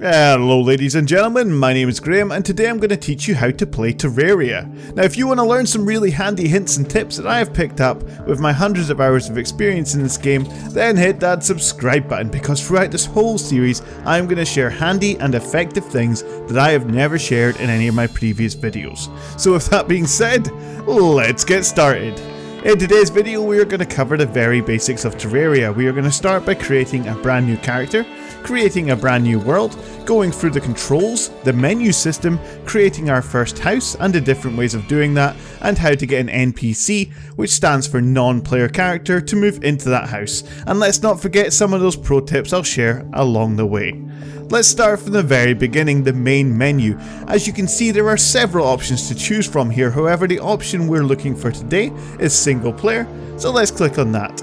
Hello ladies and gentlemen, my name is Graham and today I'm going to teach you how to play Terraria. Now if you want to learn some really handy hints and tips that I have picked up with my hundreds of hours of experience in this game, then hit that subscribe button because throughout this whole series I'm going to share handy and effective things that I have never shared in any of my previous videos. So with that being said, let's get started. In today's video we are going to cover the very basics of Terraria. We are going to start by creating a brand new character, creating a brand new world, going through the controls, the menu system, creating our first house and the different ways of doing that, and how to get an NPC, which stands for non-player character, to move into that house. And let's not forget some of those pro tips I'll share along the way. Let's start from the very beginning, the main menu. As you can see, there are several options to choose from here. However, the option we're looking for today is single player, so let's click on that.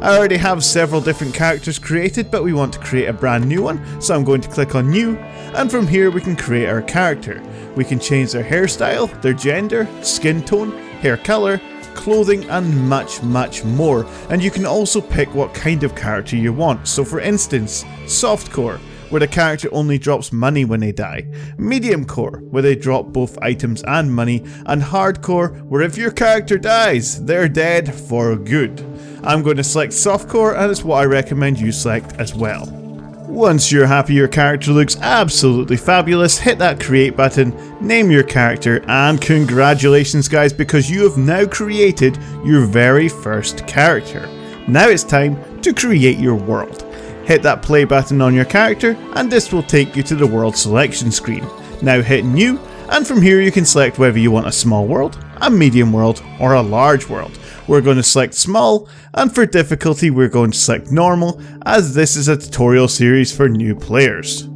I already have several different characters created, but we want to create a brand new one, so I'm going to click on new, and from here we can create our character. We can change their hairstyle, their gender, skin tone, hair color, clothing and much more. And you can also pick what kind of character you want. So for instance, softcore, where the character only drops money when they die, medium core, where they drop both items and money, and hardcore, where if your character dies, they're dead for good. I'm going to select softcore, and it's what I recommend you select as well. Once you're happy your character looks absolutely fabulous, hit that create button, name your character, and congratulations guys, because you have now created your very first character. Now it's time to create your world. Hit that play button on your character and this will take you to the world selection screen. Now hit new, and from here you can select whether you want a small world, a medium world, or a large world. We're going to select small, and for difficulty we're going to select normal, as this is a tutorial series for new players.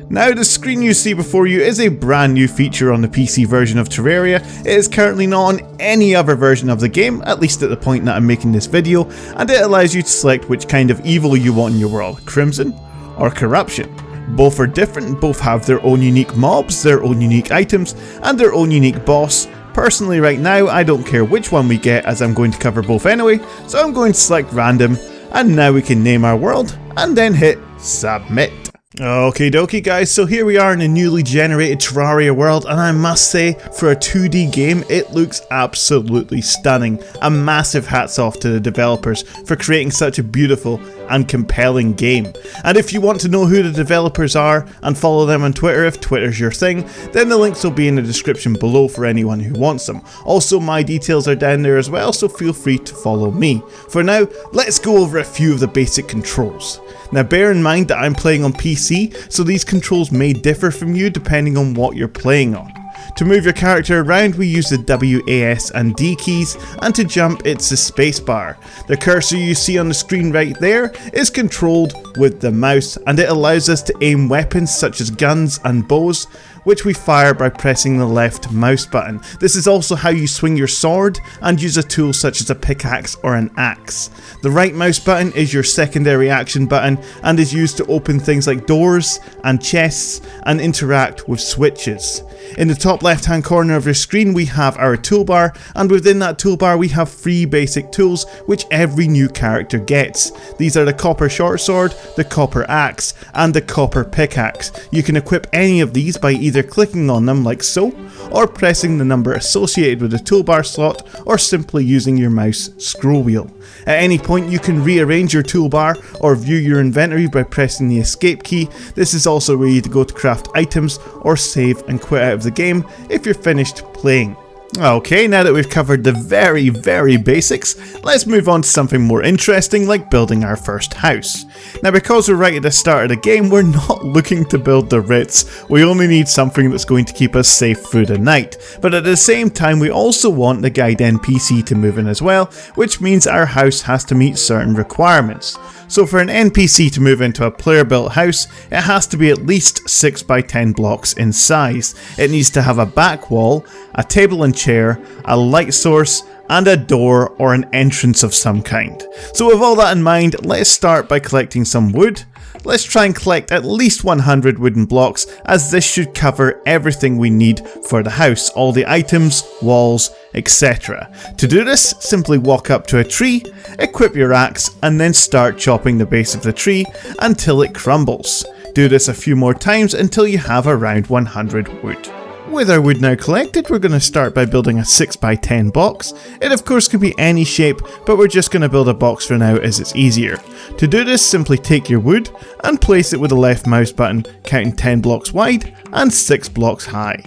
Now the screen you see before you is a brand new feature on the PC version of Terraria. It is currently not on any other version of the game, at least at the point that I'm making this video, and it allows you to select which kind of evil you want in your world, Crimson or Corruption. Both are different, both have their own unique mobs, their own unique items, and their own unique boss. Personally right now I don't care which one we get, as I'm going to cover both anyway, so I'm going to select random, and now we can name our world and then hit submit. Okie dokie guys, so here we are in a newly generated Terraria world, and I must say, for a 2D game, it looks absolutely stunning. A massive hats off to the developers for creating such a beautiful and compelling game. And if you want to know who the developers are and follow them on Twitter, if Twitter's your thing, then the links will be in the description below for anyone who wants them. Also, my details are down there as well, so feel free to follow me. For now, let's go over a few of the basic controls. Now bear in mind that I'm playing on PC, so these controls may differ from you depending on what you're playing on. To move your character around we use the W, A, S and D keys, and to jump it's the spacebar. The cursor you see on the screen right there is controlled with the mouse, and it allows us to aim weapons such as guns and bows, which we fire by pressing the left mouse button. This is also how you swing your sword and use a tool such as a pickaxe or an axe. The right mouse button is your secondary action button and is used to open things like doors and chests and interact with switches. In the top left hand corner of your screen we have our toolbar, and within that toolbar we have 3 basic tools which every new character gets. These are the copper short sword, the copper axe and the copper pickaxe. You can equip any of these by either clicking on them like so, or pressing the number associated with the toolbar slot, or simply using your mouse scroll wheel. At any point you can rearrange your toolbar or view your inventory by pressing the escape key. This is also where you go to craft items or save and quit out of the game if you're finished playing. Okay, now that we've covered the very basics, let's move on to something more interesting like building our first house. Now because we're right at the start of the game, we're not looking to build the Ritz. We only need something that's going to keep us safe through the night. But at the same time we also want the guide NPC to move in as well, which means our house has to meet certain requirements. So for an NPC to move into a player built house, it has to be at least 6 by 10 blocks in size. It needs to have a back wall, a table and chair, a light source, and a door or an entrance of some kind. So with all that in mind, let's start by collecting some wood. Let's try and collect at least 100 wooden blocks, as this should cover everything we need for the house, all the items, walls, etc. To do this, simply walk up to a tree, equip your axe, and then start chopping the base of the tree until it crumbles. Do this a few more times until you have around 100 wood. With our wood now collected, we're going to start by building a 6x10 box. It of course can be any shape, but we're just going to build a box for now as it's easier. To do this, simply take your wood and place it with the left mouse button, counting 10 blocks wide and 6 blocks high.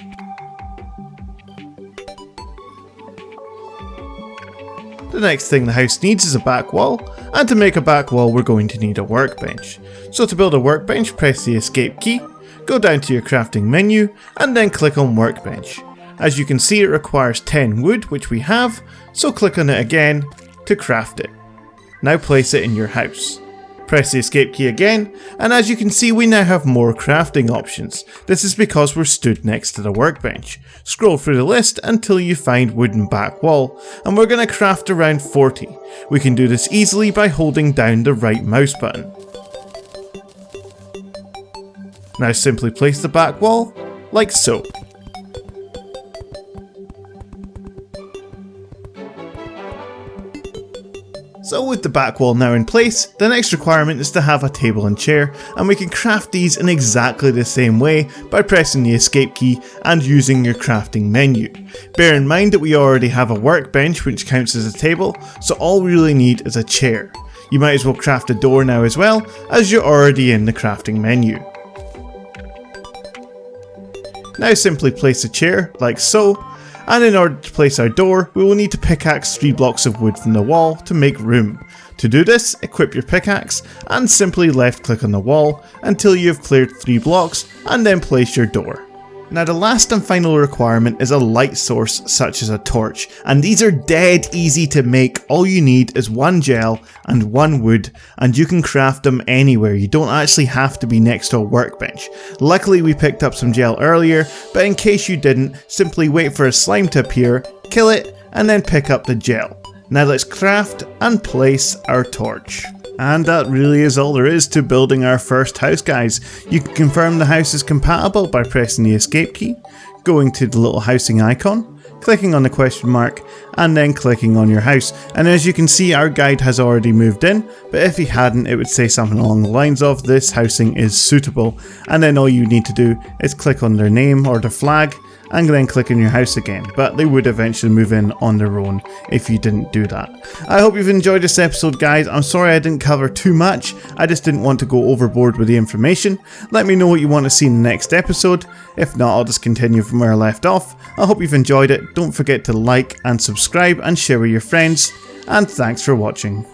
The next thing the house needs is a back wall, and to make a back wall we're going to need a workbench. So to build a workbench, press the escape key, go down to your crafting menu and then click on workbench. As you can see, it requires 10 wood, which we have, so click on it again to craft it. Now place it in your house. Press the escape key again, and as you can see we now have more crafting options. This is because we're stood next to the workbench. Scroll through the list until you find wooden back wall, and we're going to craft around 40. We can do this easily by holding down the right mouse button. Now simply place the back wall, like so. So with the back wall now in place, the next requirement is to have a table and chair, and we can craft these in exactly the same way by pressing the escape key and using your crafting menu. Bear in mind that we already have a workbench which counts as a table, so all we really need is a chair. You might as well craft a door now as well, as you're already in the crafting menu. Now simply place a chair, like so, and in order to place our door, we will need to pickaxe 3 blocks of wood from the wall to make room. To do this, equip your pickaxe and simply left click on the wall until you have cleared 3 blocks and then place your door. Now the last and final requirement is a light source such as a torch, and these are dead easy to make. All you need is 1 gel and 1 wood, and you can craft them anywhere. You don't actually have to be next to a workbench. Luckily we picked up some gel earlier, but in case you didn't, simply wait for a slime to appear, kill it, and then pick up the gel. Now let's craft and place our torch. And that really is all there is to building our first house, guys. You can confirm the house is compatible by pressing the escape key, going to the little housing icon, clicking on the question mark, and then clicking on your house. And as you can see, our guide has already moved in, but if he hadn't, it would say something along the lines of "this housing is suitable," and then all you need to do is click on their name or their flag and then click on your house again, but they would eventually move in on their own if you didn't do that. I hope you've enjoyed this episode, guys. I'm sorry I didn't cover too much, I just didn't want to go overboard with the information. Let me know what you want to see in the next episode. If not, I'll just continue from where I left off. I hope you've enjoyed it. Don't forget to like and subscribe and share with your friends, and thanks for watching.